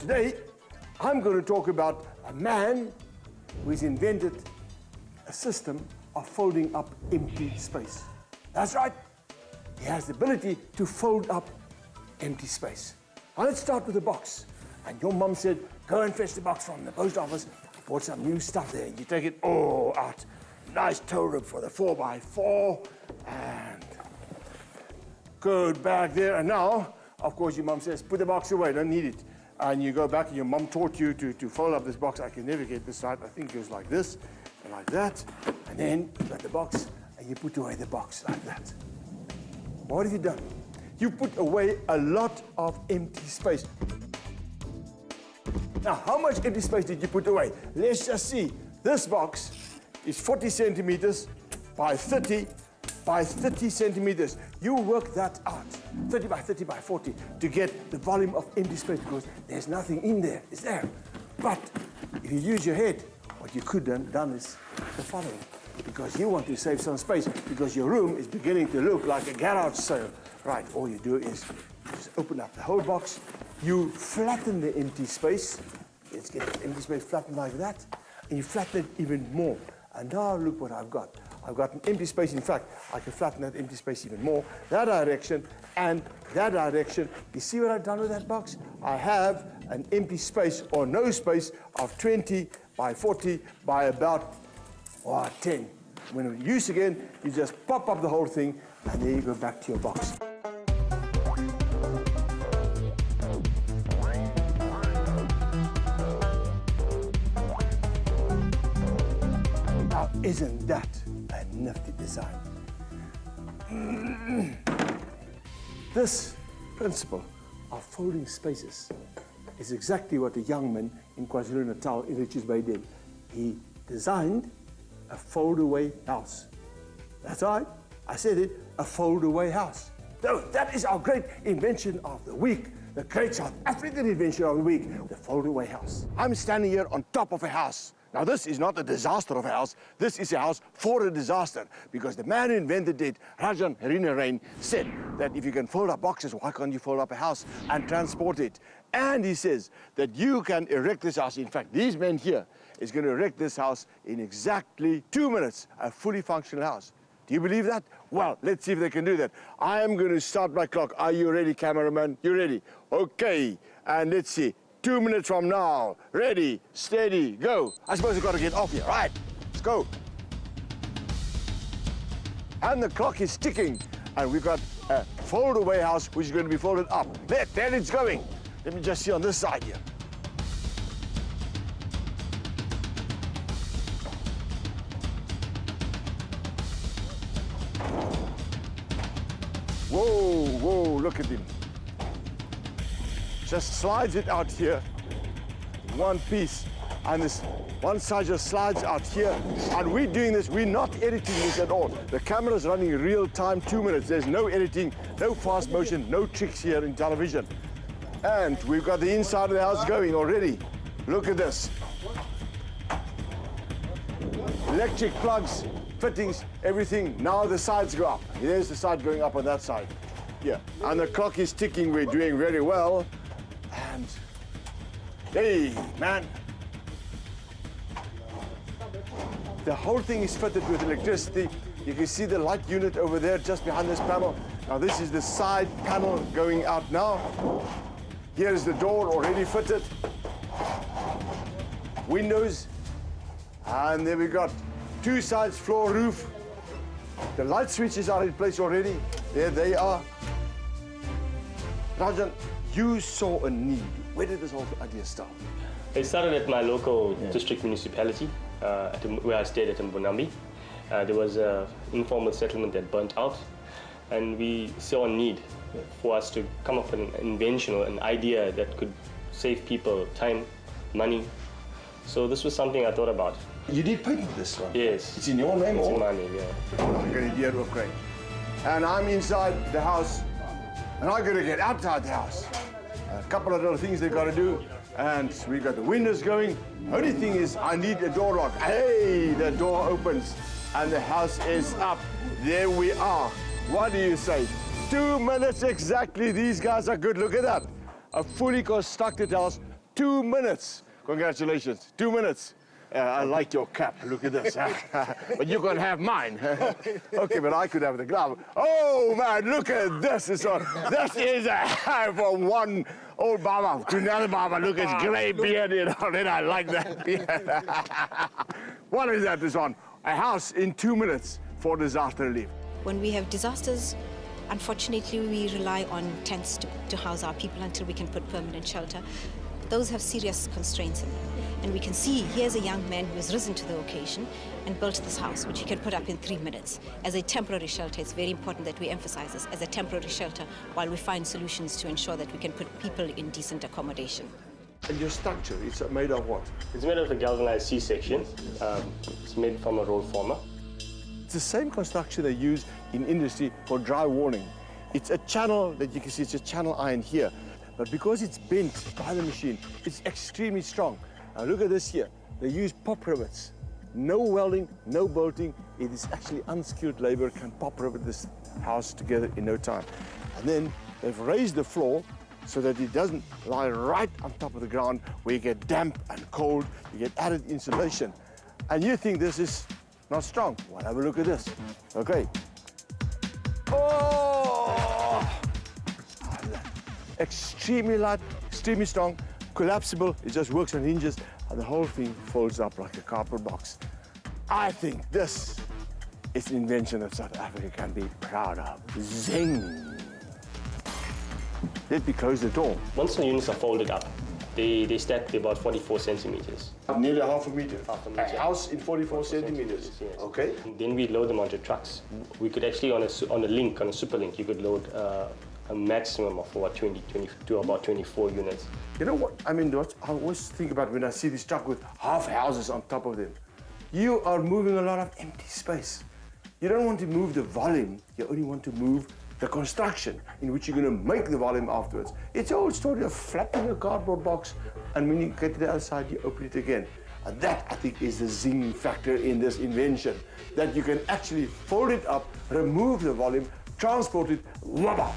Today, I'm going to talk about a man who's invented a system of folding up empty space. That's right. He has the ability to fold up empty space. Now let's start with the box. And your mum said, go and fetch the box from the post office. I bought some new stuff there. You take it all out. Nice tow rope for the 4x4. And good bag there. And now, of course, your mum says, put the box away, don't need it. And you go back and your mum taught you to fold up this box. I can never get this right. I think it was like this and like that. And then you got the box and you put away the box like that. What have you done? You put away a lot of empty space. Now, how much empty space did you put away? Let's just see. This box is 40 centimeters by 30 by 30 centimeters. You work that out, 30 by 30 by 40, to get the volume of empty space, because there's nothing in there, is there? But if you use your head, what you could have done is the following, because you want to save some space, because your room is beginning to look like a garage sale. Right, all you do is just open up the whole box, you flatten the empty space. Let's get the empty space flattened like that, and you flatten it even more. And now look what I've got. I've got an empty space. In fact, I can flatten that empty space even more. That direction and that direction. You see what I've done with that box? I have an empty space or no space of 20 by 40 by about 10. When we use again, you just pop up the whole thing and there you go back to your box. Now, isn't that a nifty design? This principle of folding spaces is exactly what a young man in KwaZulu-Natal in Richards Bay did. He designed a foldaway house. That's right, I said it, a foldaway house. So that is our great invention of the week, the great South African invention of the week, the foldaway house. I'm standing here on top of a house. Now, this is not a disaster of a house. This is a house for a disaster, because the man who invented it, Rajan Rinarain, said that if you can fold up boxes, why can't you fold up a house and transport it? And he says that you can erect this house. In fact, these men here is going to erect this house in exactly 2 minutes, a fully functional house. Do you believe that? Well, let's see if they can do that. I am going to start my clock. Are you ready, cameraman? You ready? Okay, and let's see. 2 minutes from now. Ready, steady, go. I suppose we've got to get off here. Right, let's go. And the clock is ticking. And we've got a fold-away house which is going to be folded up. There it's going. Let me just see on this side here. Whoa, whoa, look at him. Just slides it out here, one piece, and this one side just slides out here. And we're doing this, we're not editing this at all. The camera's running real time, 2 minutes. There's no editing, no fast motion, no tricks here in television. And we've got the inside of the house going already. Look at this. Electric plugs, fittings, everything. Now the sides go up. There's the side going up on that side. Yeah, and the clock is ticking. We're doing very well. And hey, man, the whole thing is fitted with electricity. You can see the light unit over there just behind this panel. Now this is the side panel going out now. Here is the door already fitted. Windows. And there we got 2 sides, floor, roof. The light switches are in place already. There they are. Rajan, you saw a need. Where did this whole idea start? It started at my local district municipality, where I stayed at Mbonambi. There was an informal settlement that burnt out, and we saw a need for us to come up with an invention or an idea that could save people time, money. So this was something I thought about. You did patent this one? Yes. It's in your name? It's in my name, yeah. Good idea, great. And I'm inside the house, and I'm going to get outside the house. A couple of little things they've got to do, and we got the windows going. Only thing is, I need a door lock. Hey, the door opens, and the house is up. There we are. What do you say? 2 minutes exactly. These guys are good. Look at that. A fully constructed house, 2 minutes. Congratulations, 2 minutes. I like your cap, look at this. But you can have mine. Okay, but I could have the glove. Oh man, look at this. This is from one old Baba to another Baba. Look, it's grey beard, you know, and I like that beard. What is that, this one? A house in 2 minutes for disaster relief. When we have disasters, unfortunately, we rely on tents to house our people until we can put permanent shelter. Those have serious constraints in them. And we can see here's a young man who has risen to the occasion and built this house, which he can put up in 3 minutes. As a temporary shelter, it's very important that we emphasize this as a temporary shelter while we find solutions to ensure that we can put people in decent accommodation. And your structure, it's made of what? It's made of a galvanized C-section. It's made from a roll former. It's the same construction they use in industry for dry warning. It's a channel that you can see, it's a channel iron here. But because it's bent by the machine, it's extremely strong. Now look at this here. They use pop rivets. No welding, no bolting. It is actually unskilled labor can pop rivet this house together in no time. And then they've raised the floor so that it doesn't lie right on top of the ground where you get damp and cold, you get added insulation. And you think this is not strong. Well, have a look at this. Okay. Oh! Extremely light, extremely strong, collapsible. It just works on hinges, and the whole thing folds up like a cardboard box. I think this is an invention that South Africa can be proud of. Zing! Let me close the door. Once the units are folded up, they stack to about 44 centimeters. Nearly half a meter. Half a meter. A house in 44 centimeters. Yes. Okay. Then we load them onto trucks. We could actually, on a link, on a super link, you could load a maximum of about 20 to about 24 units. You know what? I mean, what I always think about when I see this truck with half houses on top of them. You are moving a lot of empty space. You don't want to move the volume, you only want to move the construction in which you're going to make the volume afterwards. It's an old story of flapping a cardboard box, and when you get to the other side, you open it again. And that, I think, is the zing factor in this invention, that you can actually fold it up, remove the volume, transport it, wabba!